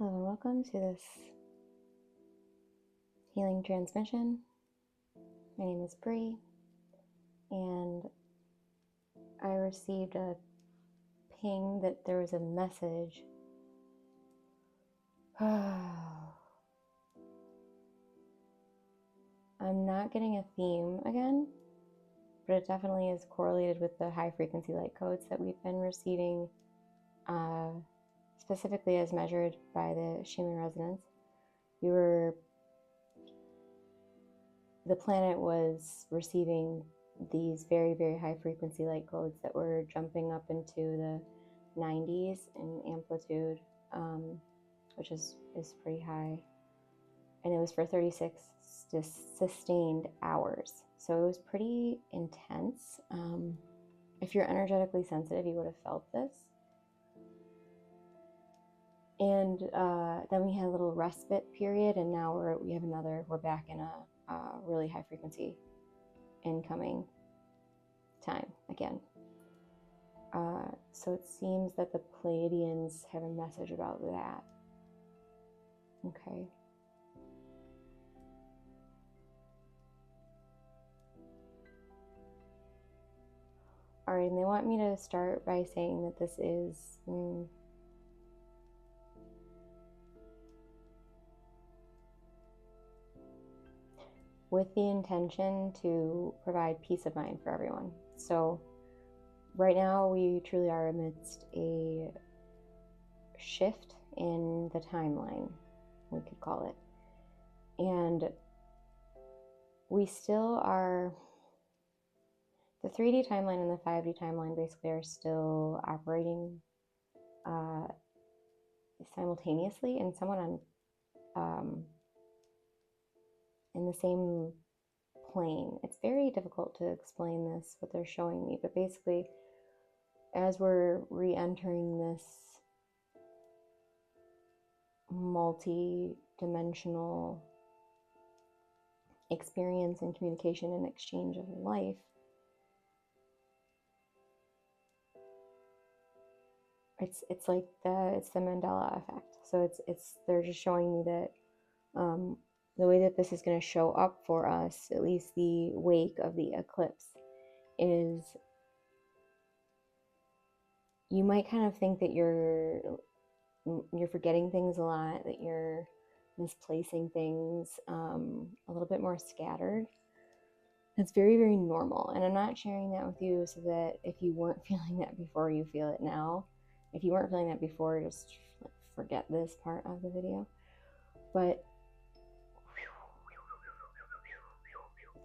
Hello and welcome to this healing transmission. My name is Bree, and I received a ping that there was a message. I'm not getting a theme again, but it definitely is correlated with the high frequency light codes that we've been receiving, specifically as measured by the Schumann resonance. The planet was receiving these very, very high frequency light codes that were jumping up into the 90s in amplitude, which is pretty high. And it was for 36 sustained hours. So it was pretty intense. If you're energetically sensitive, you would have felt this. And then we had a little respite period, and now we're back in a really high frequency incoming time again. So it seems that the Pleiadians have a message about that. Okay. All right, and they want me to start by saying that this is with the intention to provide peace of mind for everyone. So right now we truly are amidst a shift in the timeline, we could call it. And we still are, the 3D timeline and the 5D timeline basically are still operating simultaneously and somewhat on in the same plane. It's very difficult to explain this, what they're showing me, but basically as we're re-entering this multi-dimensional experience and communication and exchange of life, it's like the Mandela effect. So they're just showing me that the way that this is going to show up for us, at least the wake of the eclipse, is you might kind of think that you're forgetting things a lot, that you're misplacing things, a little bit more scattered. It's very, very normal. And I'm not sharing that with you so that if you weren't feeling that before, you feel it now. If you weren't feeling that before, just forget this part of the video. But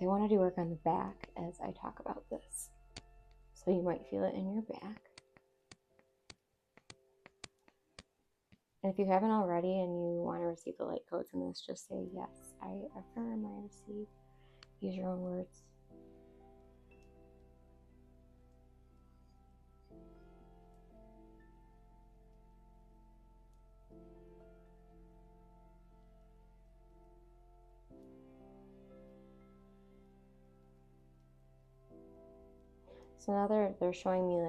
they want to do work on the back as I talk about this. So you might feel it in your back. And if you haven't already and you want to receive the light codes in this, just say, yes, I affirm, I receive. Use your own words. So now they're showing me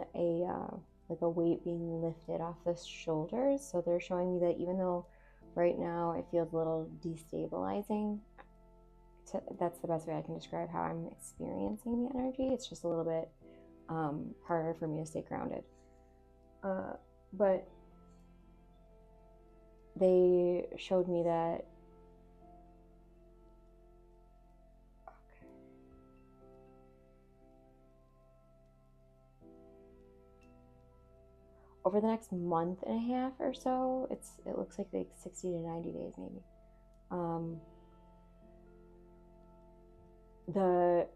like a weight being lifted off the shoulders. So they're showing me that even though right now it feels a little destabilizing, that's the best way I can describe how I'm experiencing the energy. It's just a little bit harder for me to stay grounded. But they showed me that over the next month and a half or so, it looks like 60 to 90 days maybe. The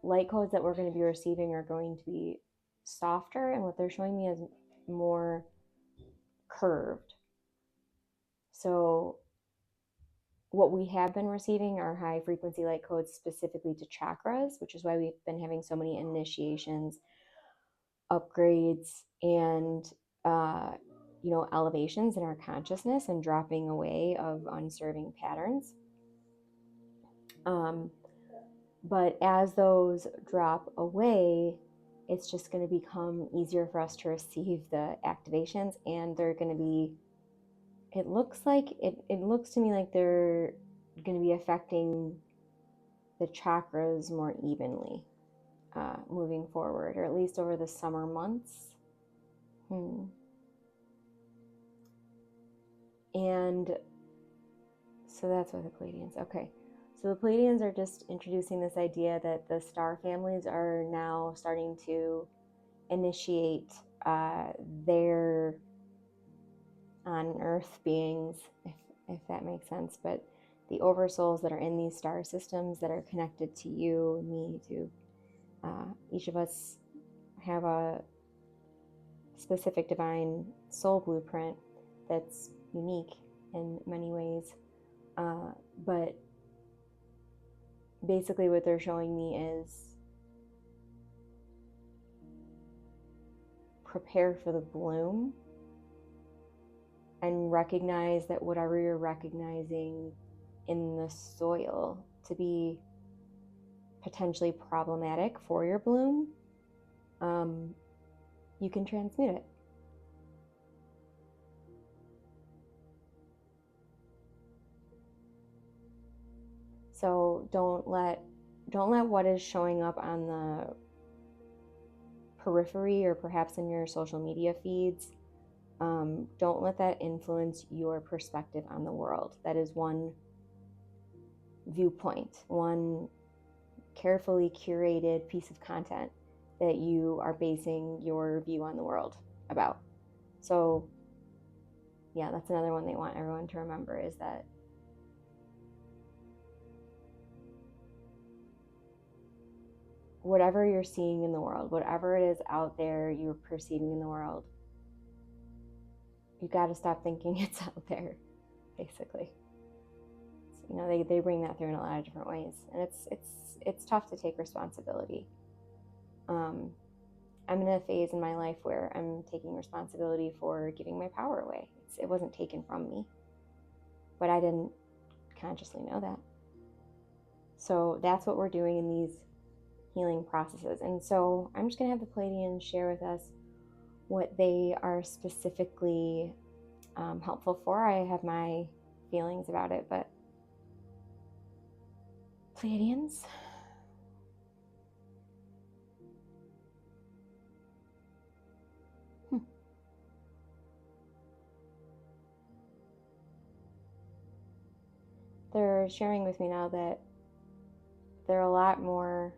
light codes that we're going to be receiving are going to be softer, and what they're showing me is more curved. So what we have been receiving are high frequency light codes specifically to chakras, which is why we've been having so many initiations, upgrades, and elevations in our consciousness and dropping away of unserving patterns. But as those drop away, it's just going to become easier for us to receive the activations, and they're going to be it looks like it looks to me like they're going to be affecting the chakras more evenly moving forward, or at least over the summer months. And so that's what the Pleiadians. Okay. So the Pleiadians are just introducing this idea that the star families are now starting to initiate their on Earth beings, if that makes sense, but the oversouls that are in these star systems that are connected to you, me, to each of us have a specific divine soul blueprint that's unique in many ways. But basically what they're showing me is prepare for the bloom and recognize that whatever you're recognizing in the soil to be potentially problematic for your bloom, you can transmute it. So don't let what is showing up on the periphery or perhaps in your social media feeds, don't let that influence your perspective on the world. That is one viewpoint, one carefully curated piece of content that you are basing your view on the world about. So yeah, that's another one they want everyone to remember, is that whatever you're seeing in the world, whatever it is out there you're perceiving in the world, you got to stop thinking it's out there, basically. So, you know, they bring that through in a lot of different ways, and it's tough to take responsibility. I'm in a phase in my life where I'm taking responsibility for giving my power away. It wasn't taken from me, but I didn't consciously know that. So that's what we're doing in these healing processes. And so I'm just going to have the Pleiadians share with us what they are specifically helpful for. I have my feelings about it, but Pleiadians. They're sharing with me now that they're a lot more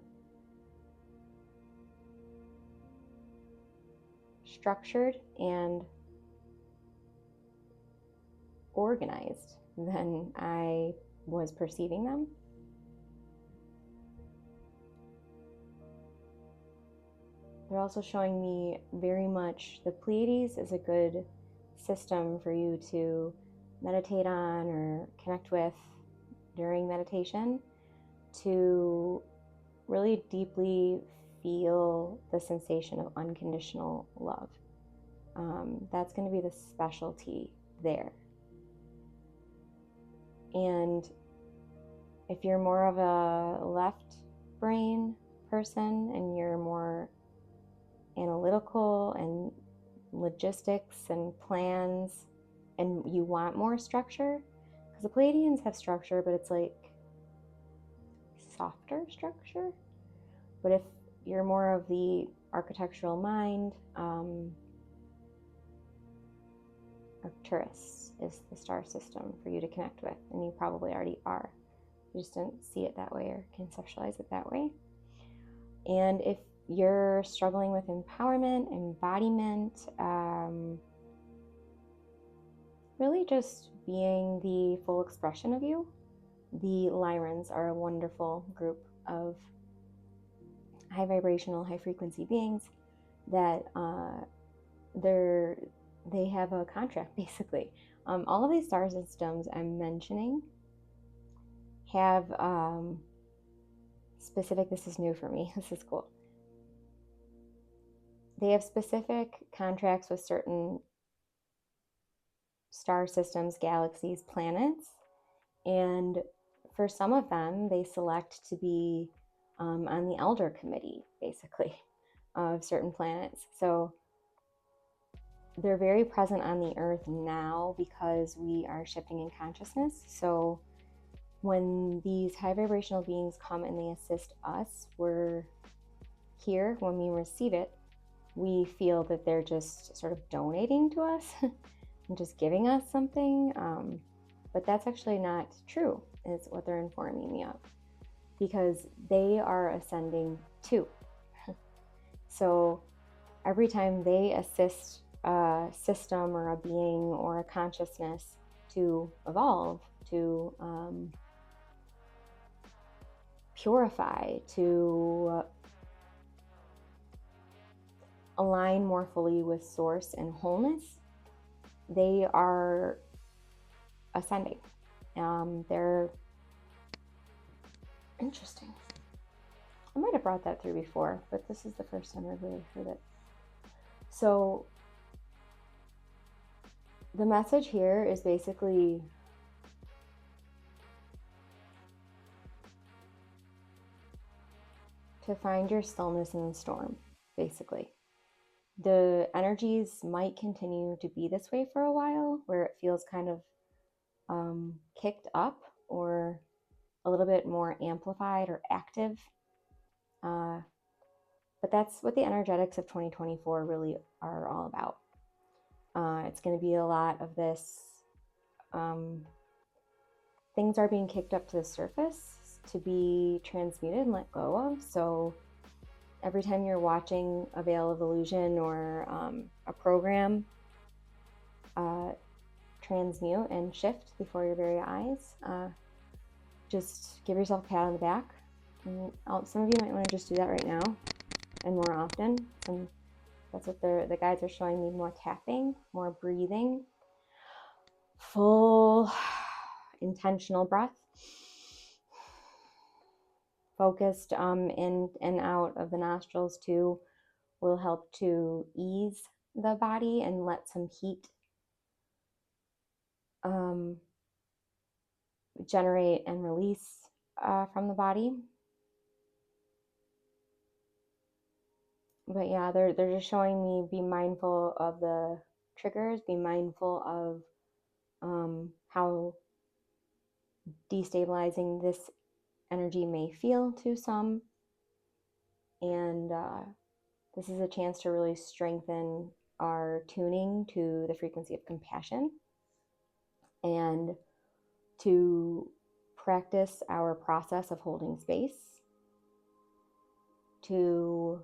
structured and organized than I was perceiving them. They're also showing me very much the Pleiades is a good system for you to meditate on or connect with during meditation, to really deeply feel the sensation of unconditional love. That's going to be the specialty there. And if you're more of a left brain person and you're more analytical and logistics and plans, and you want more structure, because the Pleiadians have structure, but it's like softer structure. But if you're more of the architectural mind, Arcturus is the star system for you to connect with, and you probably already are. You just didn't see it that way or conceptualize it that way. And if you're struggling with empowerment, embodiment, really just being the full expression of you, the Lyrans are a wonderful group of high vibrational, high frequency beings that they have a contract, basically. All of these star systems I'm mentioning have specific, this is new for me, this is cool. They have specific contracts with certain star systems, galaxies, planets, and for some of them, they select to be on the elder committee, basically, of certain planets. So they're very present on the earth now because we are shifting in consciousness. So when these high vibrational beings come and they assist us, we're here. When we receive it, we feel that they're just sort of donating to us and just giving us something. But that's actually not true, is what they're informing me of, because they are ascending too. So every time they assist a system or a being or a consciousness to evolve, to purify, to align more fully with source and wholeness, they are ascending. They're interesting. I might have brought that through before, but this is the first time I've really heard it. So the message here is basically to find your stillness in the storm, basically. The energies might continue to be this way for a while, where it feels kind of kicked up or a little bit more amplified or active. But that's what the energetics of 2024 really are all about. It's going to be a lot of this. Things are being kicked up to the surface to be transmuted and let go of. So every time you're watching a Veil of Illusion or a program transmute and shift before your very eyes, just give yourself a pat on the back. And some of you might want to just do that right now and more often. And that's what the guides are showing me: more tapping, more breathing, full intentional breath, focused in and out of the nostrils too, will help to ease the body and let some heat generate and release from the body. But yeah, they're just showing me be mindful of the triggers, be mindful of how destabilizing this energy may feel to some. And this is a chance to really strengthen our tuning to the frequency of compassion and to practice our process of holding space, to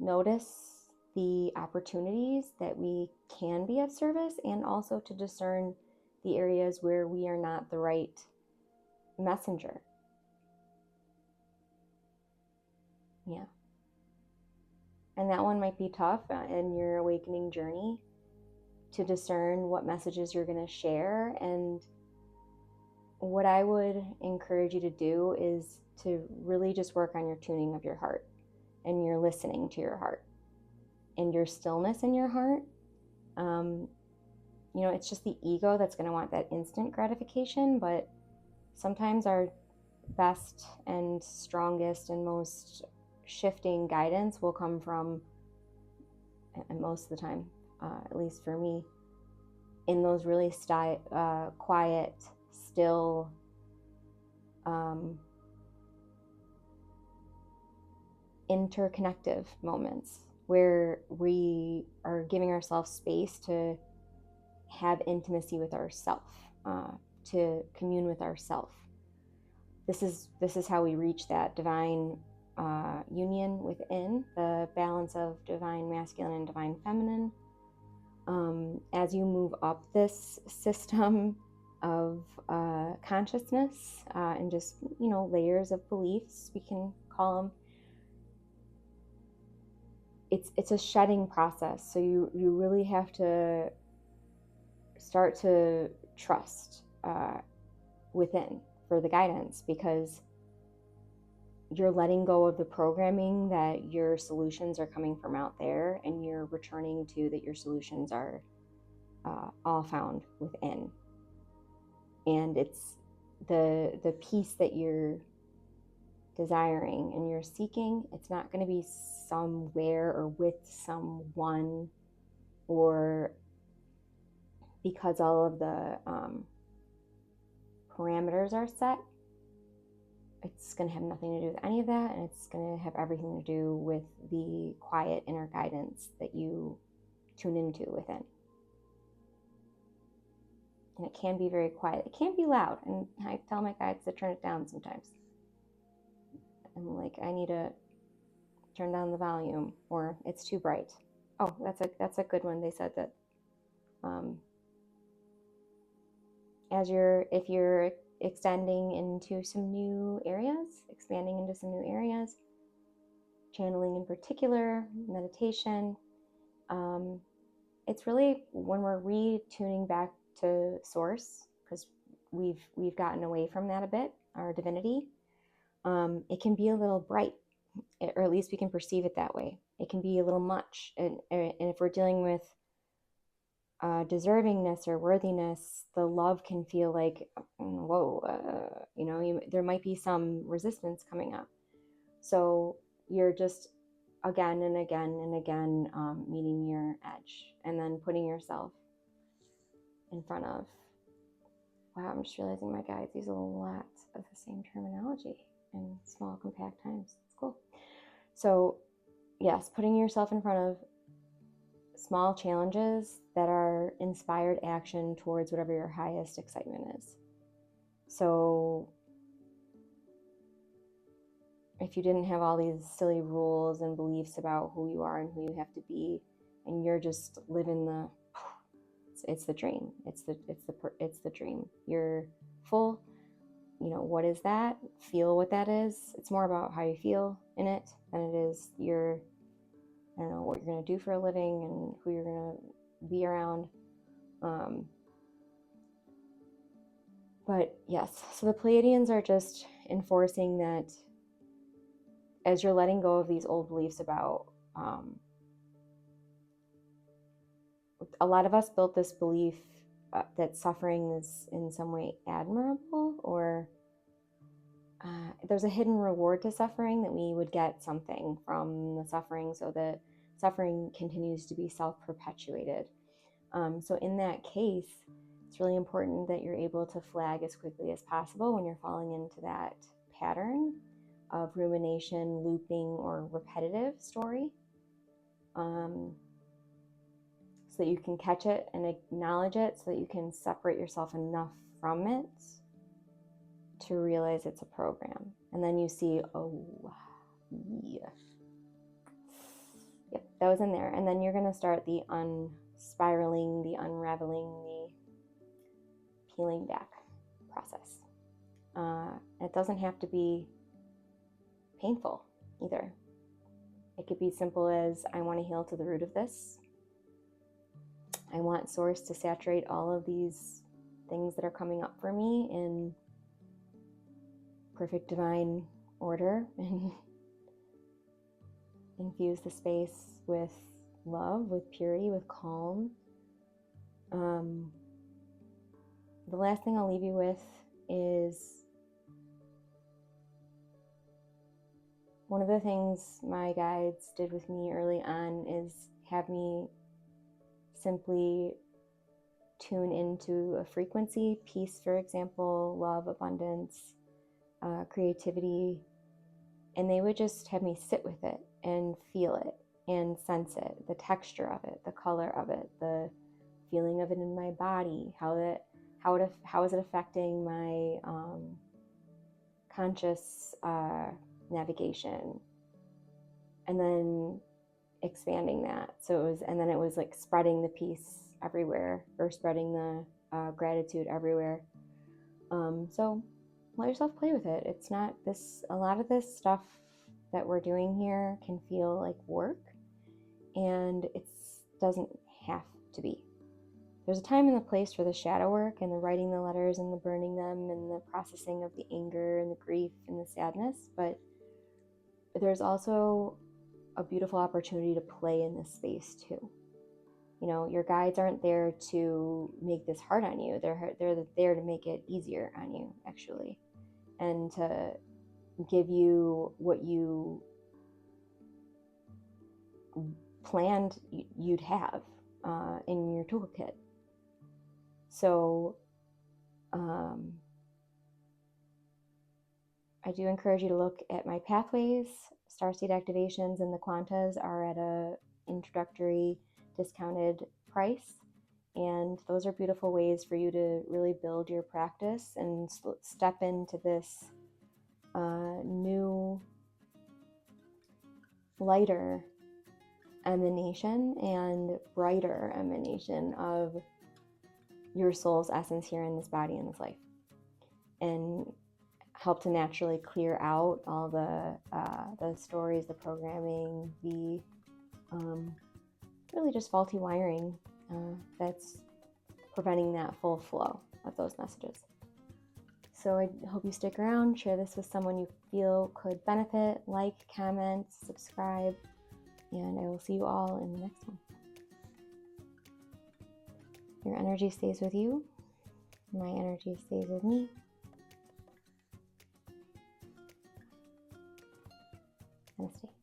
notice the opportunities that we can be of service, and also to discern the areas where we are not the right messenger. Yeah. And that one might be tough in your awakening journey, to discern what messages you're going to share. And what I would encourage you to do is to really just work on your tuning of your heart and your listening to your heart and your stillness in your heart. It's just the ego that's going to want that instant gratification, but sometimes our best and strongest and most shifting guidance will come from, and most of the time, at least for me, in those really quiet, still, interconnective moments where we are giving ourselves space to have intimacy with ourself, to commune with ourself. This is how we reach that divine union within, the balance of divine masculine and divine feminine. As you move up this system of consciousness and just, layers of beliefs, we can call them, it's a shedding process. So you really have to start to trust within for the guidance, because you're letting go of the programming that your solutions are coming from out there, and you're returning to that your solutions are all found within. And it's the piece that you're desiring and you're seeking, it's not going to be somewhere or with someone or because all of the parameters are set. It's going to have nothing to do with any of that, and it's going to have everything to do with the quiet inner guidance that you tune into within. And it can be very quiet. It can't be loud, and I tell my guides to turn it down sometimes. I'm like, I need to turn down the volume, or it's too bright. Oh, that's a good one. They said that if you're extending into some new areas, expanding into some new areas, channeling in particular, meditation, it's really when we're retuning back to source, because we've gotten away from that a bit, our divinity. It can be a little bright, or at least we can perceive it that way. It can be a little much, and if we're dealing with deservingness or worthiness, the love can feel like, whoa, there might be some resistance coming up. So you're just again and again and again meeting your edge, and then putting yourself in front of. Wow, I'm just realizing my guides use a lot of the same terminology in small, compact times. It's cool. So yes, putting yourself in front of small challenges that are inspired action towards whatever your highest excitement is. So if you didn't have all these silly rules and beliefs about who you are and who you have to be, and you're just living it's the dream. It's the dream. You're full. What is that? Feel what that is. It's more about how you feel in it than it is what you're going to do for a living and who you're going to be around. But yes, so the Pleiadians are just enforcing that as you're letting go of these old beliefs about, a lot of us built this belief that suffering is in some way admirable, or there's a hidden reward to suffering, that we would get something from the suffering, so that suffering continues to be self-perpetuated. So in that case, it's really important that you're able to flag as quickly as possible when you're falling into that pattern of rumination, looping, or repetitive story, so that you can catch it and acknowledge it, so that you can separate yourself enough from it to realize it's a program. And then you see, oh, yeah. Yep, that was in there. And then you're going to start the unspiraling, the unraveling, the peeling back process. It doesn't have to be painful either. It could be simple as, I want to heal to the root of this. I want source to saturate all of these things that are coming up for me in perfect divine order, and infuse the space with love, with purity, with calm. The last thing I'll leave you with is one of the things my guides did with me early on is have me simply tune into a frequency, peace, for example, love, abundance, creativity, and they would just have me sit with it and feel it and sense it, the texture of it, the color of it, the feeling of it in my body, how is it affecting my conscious navigation, and then expanding that. Then it was like spreading the peace everywhere, or spreading the gratitude everywhere. So let yourself play with it. It's not this, a lot of this stuff that we're doing here can feel like work, and it doesn't have to be. There's a time and a place for the shadow work and the writing the letters and the burning them and the processing of the anger and the grief and the sadness, but there's also a beautiful opportunity to play in this space too. Your guides aren't there to make this hard on you. They're there to make it easier on you, actually, and to give you what you planned you'd have in your toolkit. So I do encourage you to look at my pathways. Starseed activations and the Quantas are at a introductory discounted price, and those are beautiful ways for you to really build your practice and step into this new, lighter emanation and brighter emanation of your soul's essence here in this body, in this life, and help to naturally clear out all the stories, the programming, the really just faulty wiring that's preventing that full flow of those messages. So I hope you stick around, share this with someone you feel could benefit, like, comment, subscribe, and I will see you all in the next one. Your energy stays with you. My energy stays with me. Namaste.